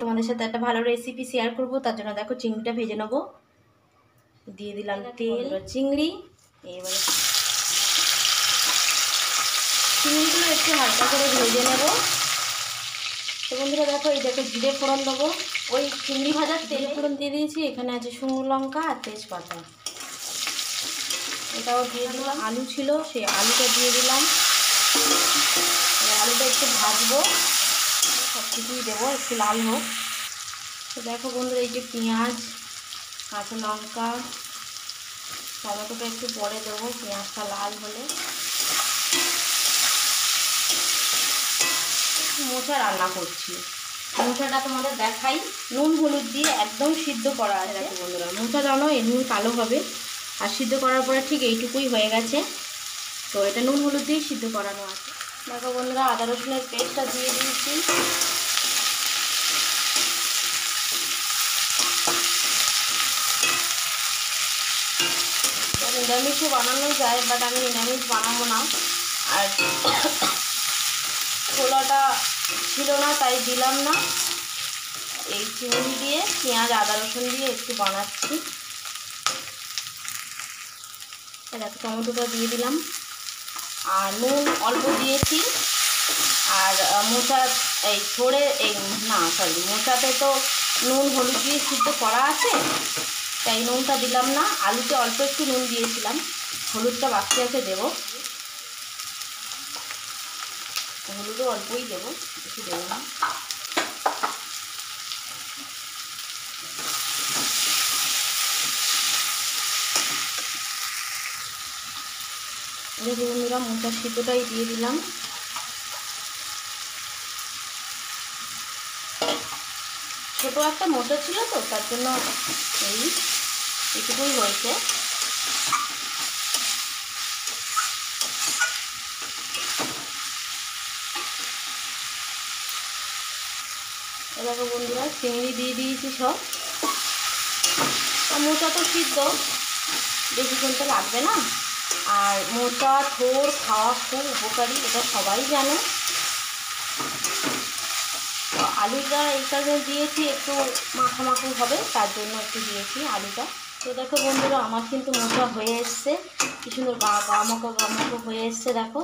তোমাদের সাথে একটা ভালো রেসিপি শেয়ার করব। তার জন্য দেখো চিংড়িটা ভেজে নেবো। দিয়ে দিলাম তেল, চিংড়ি। এবারে চিংড়িগুলো একটু হালকা করে ভেজে নেব। তো বন্ধুরা দেখো, এই দেখো জিরে ফোড়ন দেবো। ওই চিংড়ি ভাজার তেলে ফোড়ন দিয়ে দিয়েছি। এখানে আছে শুকনো লঙ্কা আর তেজপাতা, এটাও দিয়ে দিলাম। আলু ছিল, সেই আলুটা দিয়ে দিলাম। আলুটা একটু ভাজবো, সব কিছুই দেবো, একটু লাল হোক। তো দেখো বন্ধুরা, এই যে পেঁয়াজ, কাঁচা লঙ্কা, টমেটোটা একটু পরে দেবো, পেঁয়াজটা লাল হলে। মোচা রান্না করছি, মোচাটা তোমাদের দেখাই। নুন হলুদ দিয়ে একদম সিদ্ধ করা আছে। দেখো বন্ধুরা, মোচা জানো এমনি কালো হবে, আর সিদ্ধ করার পরে ঠিক এইটুকুই হয়ে গেছে। তো এটা নুন হলুদ দিয়ে সিদ্ধ করানো আছে। দেখো বন্ধুরা, আদা রসুনের পেস্টটা দিয়ে দিয়েছি। নিরামিষও বানানো যায়, বাট আমি নিরামিষ বানাবো না। আর ছোলাটা ছিল না, তাই দিলাম না। এই চিংড়ি দিয়ে পেঁয়াজ আদা রসুন দিয়ে একটু বানাচ্ছি। দেখো টমেটোটা দিয়ে দিলাম, আর নুন অল্প দিয়েছি। আর মোচা এই ছড়ে মোচাতে তো নুন হলুদ দিয়ে সিদ্ধ করা আছে, তাই নুনটা দিলাম না। আলুতে অল্প একটু নুন দিয়েছিলাম, হলুদটা বাকি আছে দেবো। হলুদও অল্পই দেবো, বেশি দেবো না। দেখো বন্ধুরা, মোচার সিদ্ধটাই দিয়ে দিলাম। ছোটো একটা মোচা ছিল তো, তার জন্য এইটুকুই হয়েছে। দেখো বন্ধুরা, চিংড়ি দিয়ে দিয়েছি সব। আর মোচা তো সিদ্ধ, বেশিক্ষণ তো লাগবে না। আর মোচা থোড় খাওয়া খুব উপকারী, এটা সবাই জানে। আলুটা এই কারণে দিয়েছি, একটু মাখো হবে, তার জন্য একটু দিয়েছি আলুটা। তো দেখো বন্ধুরা, আমার কিন্তু মোচা হয়ে এসছে, কি সুন্দর গামাখো হয়ে এসছে দেখো।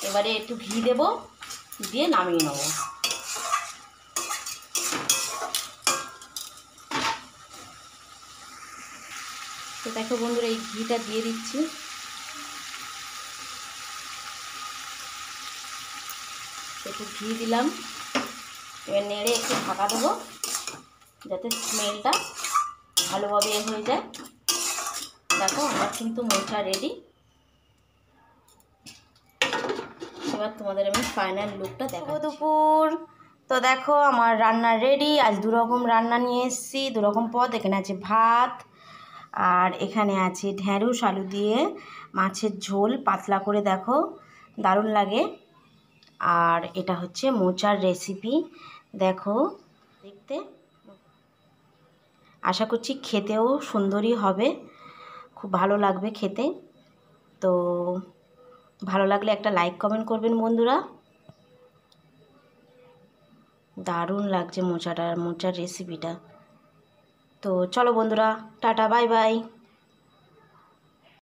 এবারে একটু ঘি দেবো, দিয়ে নামিয়ে নেব। তো দেখো বন্ধুরা, এই ঘিটা দিয়ে দিচ্ছি। একটু ঘি দিলাম, এবার নেড়ে একটু ঢাকা দেবো, যাতে স্মেলটা ভালোভাবে হয়ে যায়। দেখো আমার কিন্তু মোচা রেডি। এবার তোমাদের আমি ফাইনাল লুকটা দেখো। দুপুর তো দেখো আমার রান্না রেডি। আজ দুরকম রান্না নিয়ে এসেছি, দুরকম পদ। এখানে আছে ভাত, আর এখানে আছে ঢ্যাঁড়স আলু দিয়ে মাছের ঝোল, পাতলা করে, দেখো দারুণ লাগে। আর এটা হচ্ছে মোচার রেসিপি, দেখো দেখতে। আশা করছি খেতেও সুন্দরই হবে, খুব ভালো লাগবে খেতে। তো ভালো লাগলে একটা লাইক কমেন্ট করবেন বন্ধুরা। দারুণ লাগছে মোচার রেসিপিটা। তো চলো বন্ধুরা, টাটা, বাই বাই।